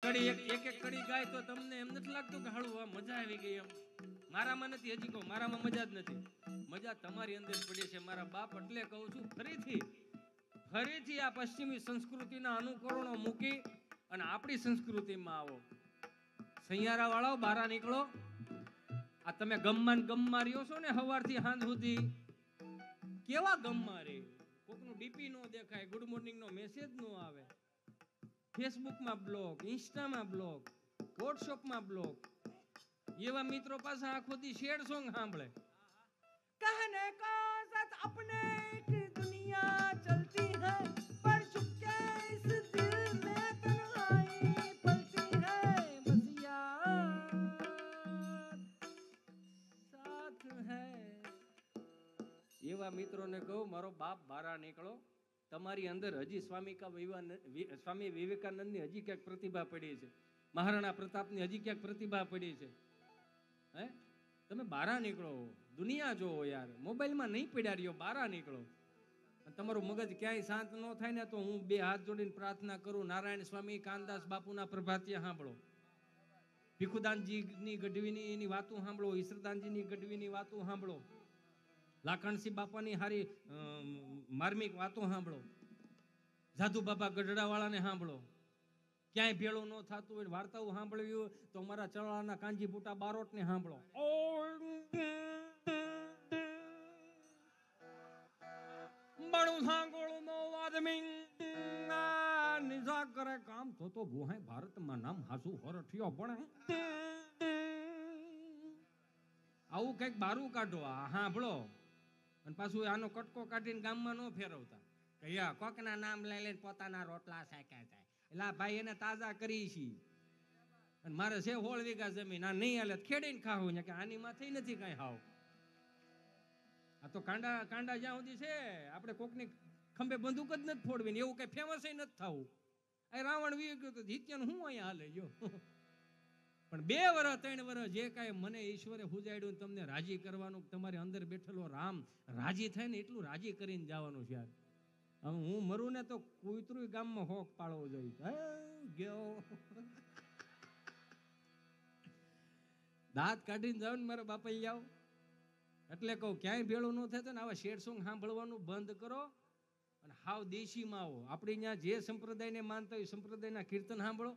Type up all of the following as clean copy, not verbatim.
કડી એક કડી ગાય તો તમને એમ નથી લાગતું કે હળવું મજા આવી ગઈ? એમ મારામાં નથી, હજી કહું મારામાં મજા જ નથી. મજા તમારી અંદર પડી છે મારા બાપ. એટલે કહું છું ફરીથી આ પશ્ચિમી સંસ્કૃતિના અનુકરણો મૂકી અને આપણી સંસ્કૃતિમાં આવો. સૈયારા વાળાઓ બહાર નીકળો. આ તમે ગમમાં રહ્યો છો ને સવારથી સાંજ સુધી, કેવા ગમમાં રે? કોકનું ડીપી નો દેખાય, ગુડ મોર્નિંગ નો મેસેજ નો આવે, ફેસબુકમાં બ્લોગ, ઇન્સ્ટામાં બ્લોગ, વોટ્સએપમાં બ્લોગ. એવા મિત્રો પાસે આખો દી શેડ સોંગ સાંભળે. कहने को सच अपने की दुनिया चलती है पर चुपके इस दिल में तन्हाई पलती है बस यार साथ है. એવા મિત્રોને કહું મારો બાપ બહાર નીકળો. તમારી અંદર હજી સ્વામી વિવેકાનંદની હજી ક્યાંક પ્રતિભા પડી છે, મહારાણા પ્રતાપની હજી ક્યાંક પ્રતિભા પડી છે. હે, તમે બહાર નીકળો, દુનિયા જોવો યાર. મોબાઈલમાં નહીં પડ્યા રહ્યો, બહાર નીકળો. તમારું મગજ ક્યાંય શાંત ન થાય ને તો હું બે હાથ જોડીને પ્રાર્થના કરું, નારાયણ સ્વામી કાનદાસ બાપુના પ્રભાતિયા સાંભળો, ભીખુદાનજીની ગઢવીની એની વાતો સાંભળો, ઈશ્વરદાનજીની ગઢવીની વાતો સાંભળો, લાખણસિંહ બાપાની હારી માર્મિક વાતો સાંભળો, જાદુ બાબા ગઢડાવાળાને સાંભળો. ક્યાંય ભેળું ન થતું હોય વાર્તાઓ સાંભળવી હોય તો મારા ચલાના કાંજી બુટા બારોટને સાંભળો. બણું સાંગોળું નો વાદમી નિજા કરે કામ તો ભૂહાય ભારતમાં નામ હાસુ હરઠિયો પણ આવું કઈક બારું કાઢો. આ સાંભળો અને પાછું આનો કટકો કાઢીને ગામમાં ન ફેરવતા કે યા કોકના નામ લઈ લઈને પોતાના રોટલા શેક્યા જાય. એટલે ભાઈ એને તાજા કરી છી અને મારે છે 16 વીઘા જમીન, આ નહીં હાલે ખેડીને ખાવું કે આની માં થઈ નથી કઈ હાવ. આ તો કાંડા જ્યાં સુધી છે આપણે કોકની ખંભે બંદૂક જ નથી ફોડવી ને એવું કઈ ફેમસ નથી થવું. આ રાવણ વી ગયો તો જીત્યાનું હું અહીંયા હાલે જો. પણ 2 વર્ષ 3 વર્ષ જે કાંઈ મને ઈશ્વરે હુજાડ્યું તમને રાજી કરવાનું, તમારી અંદર બેઠેલો રામ રાજી થાય ને એટલું રાજી કરીને જવાનું છે યાર. હવે હું મરું ને તો કુતરું ગામમાં હોક પાડવો જોઈએ. ગયો દાંત કાઢીને જાવ ને મારા બાપા આવ. એટલે કહું ક્યાંય ભેળું ન થતું ને આવા શેડ સોંગ સાંભળવાનું બંધ કરો અને હાવ દેશીમાં આવો. આપણે ત્યાં જે સંપ્રદાયને માનતા હોય સંપ્રદાયના કીર્તન સાંભળો.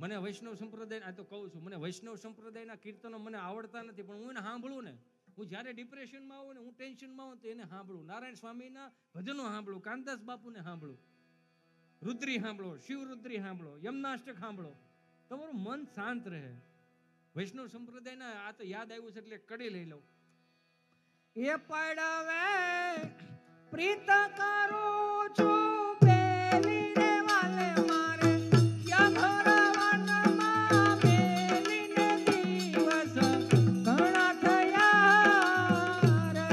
મને વૈષ્ણવ સંપ્રદાય, આ તો કહું છું, મને વૈષ્ણવ સંપ્રદાયના કીર્તનો મને આવડતા નથી પણ હું એને સાંભળું ને, હું જ્યારે ડિપ્રેશનમાં આવું ને હું ટેન્શનમાં આવું તો એને સાંભળું. નારાયણ સ્વામીના ભજનો સાંભળું, કાનદાસ બાપુને સાંભળું, રુદ્રી સાંભળો, શિવરુદ્રી સાંભળો, યમનાષ્ટક સાંભળો, તમારું મન શાંત રહે. વૈષ્ણવ સંપ્રદાયના આ તો યાદ આવ્યું છે એટલે કડી લઈ લઉં. એ પડવે પ્રીત કરું છું પેલી રે વાલે મારે ક્યાં ઘરવાનમાં મેલીને દિવસ ઘણા થયા રે.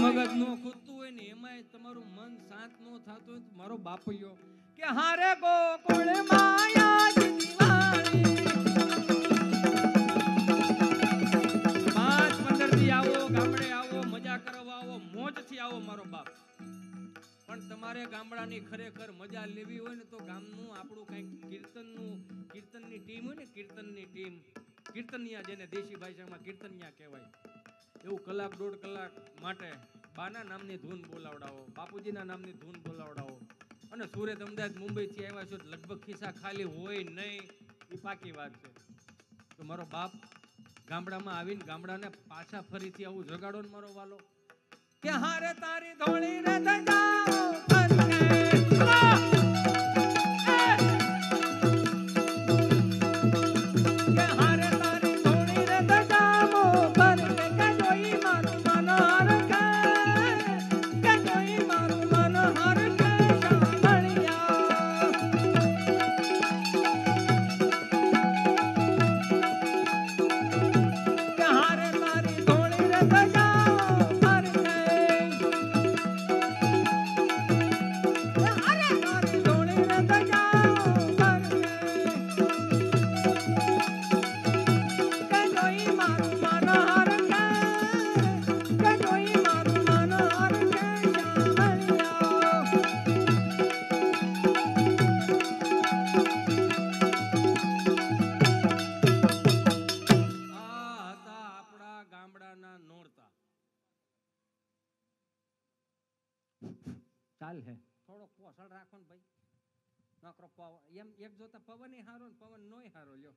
મગજ નો ખૂટતું હોય ને એમાંય તમારું મન શાંત નો થતું હોય તો મારો બાપૈયો કે હારે ગોકુળ માયા દિવાળી 5-15 દી આવો, ગામડે આવો, મજા કરવા આવો, મોજથી આવો મારો બાપ. પણ તમારે ગામડાની ખરેખર મજા લેવી હોય ને તો ગામનું આપણું કંઈક કીર્તનની ટીમ હોય ને, કીર્તનની ટીમ, કીર્તનિયા જેને દેશી ભાષામાં કીર્તનિયા કહેવાય, એવું 1-1.5 કલાક માટે બાના નામની ધૂન બોલાવડાવો, બાપુજીના નામની ધૂન બોલાવડાવો. અને સુરત, અમદાવાદ, મુંબઈથી આવ્યા છો લગભગ ખિસ્સા ખાલી હોય નહીં એ પાકી વાત છે. તો મારો બાપ ગામડામાં આવીને ગામડાને પાછા ફરીથી આવું જગાડો ને મારો વાલો કે હારે તારી ધોળી રે ધજાઓ હાલ હે, થોડોક પોસળ રાખો ને ભાઈ, નકરો પવન એમ એક જોતા પવન હારો ને પવન નોય હારો લ્યો.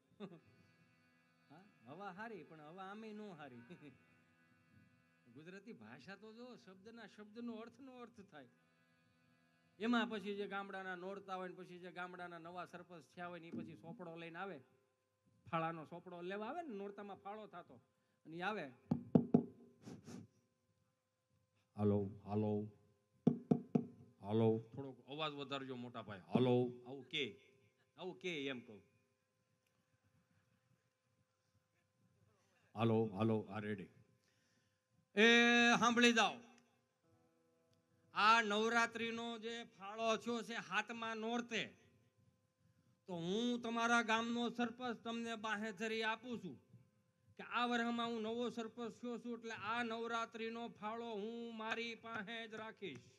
હા, હવા હારી પણ હવા આમે નો હારી. ગુજરાતી ભાષા તો જો શબ્દના શબ્દનો અર્થનો અર્થ થાય. એમાં પછી જે ગામડાના નોરતા હોય ને પછી જે ગામડાના નવા સરપંચ થયા હોય ને એ પછી સોપડો લઈને આવે, ફાળાનો સોપડો લેવા આવે ને, નોરતામાં ફાળો થતો અને એ આવે, હાલો હાલો હાલો, થોડોક અવાજ વધારજો મોટા ભાઈ, હાલો, આવું કે એમ કહું, હાલો હાલો, આ રેડી. એ સાંભળી જાઓ, આ નવરાત્રીનો જે ફાળો થયો છે હાથમાં નોરતે, તો હું તમારા ગામનો સરપંચ તમને બાહેધરી આપું છું કે આ વર્ષમાં હું નવો સરપંચ થયો છું એટલે આ નવરાત્રીનો ફાળો હું મારી પાસે જ રાખીશ.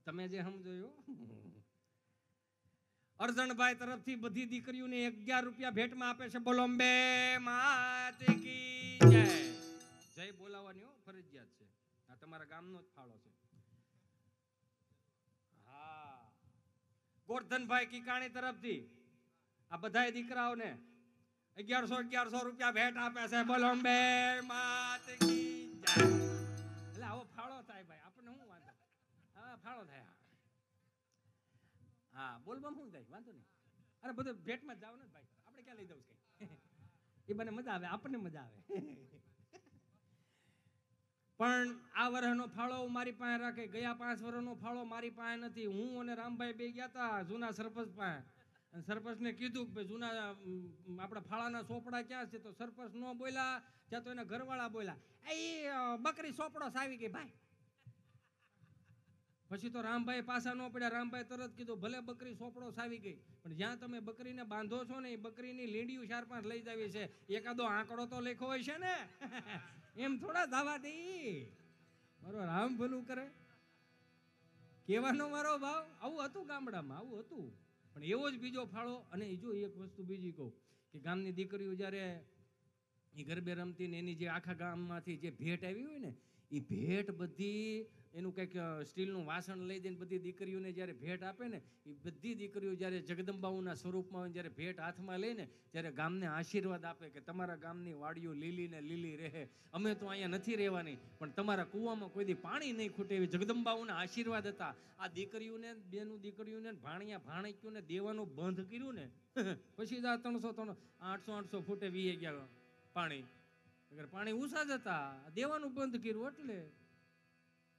તમે જે સમજો. અરજણભાઈ તરફથી બધી દીકરીઓને 11 રૂપિયા ભેટમાં આપે છે. બોલો અંબે માત કી જય. જય બોલાવવાની ફરજિયાત છે. આ તમારા ગામનો જ ફાળો છે. હા, ગોરધનભાઈ કિકાણી તરફથી આ બધા દીકરાઓને 1100 રૂપિયા ભેટ આપે છે. બોલો અંબે માત કી જય. એટલે આવો ફાળો થાય ભાઈ, આપણને શું વાંધો? હા, ફાળો થાય. હા, બોલબમ શું થાય, વાંધો નહીં. અરે બધું ભેટમાં જાવ ને ભાઈ, આપણે ક્યાં લઈ દઉં કઈ. એ બને મજા આવે, આપણને મજા આવે. પણ આ વર્ષનો ફાળો મારી પાસે રાખે. ગયા 5 વર્ષનો ફાળો મારી પાસે નથી. હું અને રામભાઈ બે ગયા હતા જૂના સરપંચ પાસે, અને સરપંચને કીધું કે જૂના આપણા ફાળાના સોપડા ક્યાં છે? તો સરપંચ નો બોલ્યા, ત્યાં તો એના ઘરવાળા બોલ્યા, એ બકરી સોપડો સાવી ગઈ ભાઈ. પછી તો રામભાઈ પાછા ન પડ્યા. રામભાઈ તરત કીધું, ભલે બકરી સોપડો સાવી ગઈ, પણ જ્યાં તમે બકરીને બાંધો છો ને એ બકરીની લીંડિયું 4-5 લઈ જાવી છે. એકાદો આંકડો તો લેખો હોય છે ને. એમ થોડા દાવા દે. મારો રામ ભલું કરે, કેવાનો મારો ભાવ. આવું હતું ગામડામાં, આવું હતું. પણ એવો જ બીજો ફાળો. અને જો એક વસ્તુ બીજી કહું કે ગામની દીકરીઓ જ્યારે એ ગરબે રમતી ને એની જે આખા ગામમાંથી જે ભેટ આવી હોય ને, એ ભેટ બધી એનું કંઈક સ્ટીલનું વાસણ લઈ દઈને બધી દીકરીઓને જ્યારે ભેટ આપે ને, એ બધી દીકરીઓ જ્યારે જગદંબાઓના સ્વરૂપમાં હોય જ્યારે ભેટ હાથમાં લઈને ત્યારે ગામને આશીર્વાદ આપે કે તમારા ગામની વાડીઓ લીલી ને લીલી રહે. અમે તો અહીંયા નથી રહેવાની, પણ તમારા કૂવામાં કોઈ દી પાણી નહીં ખૂટે, એવી જગદંબાઓના આશીર્વાદ હતા. આ દીકરીઓને, બેનું દીકરીઓને, ભાણિયા ભાણકીઓને દેવાનું બંધ કર્યું ને, પછી જ આ 800 ફૂટે વીએ ગયા પાણી. પાણી ઉષા જ હતા, દેવાનું બંધ કર્યું એટલે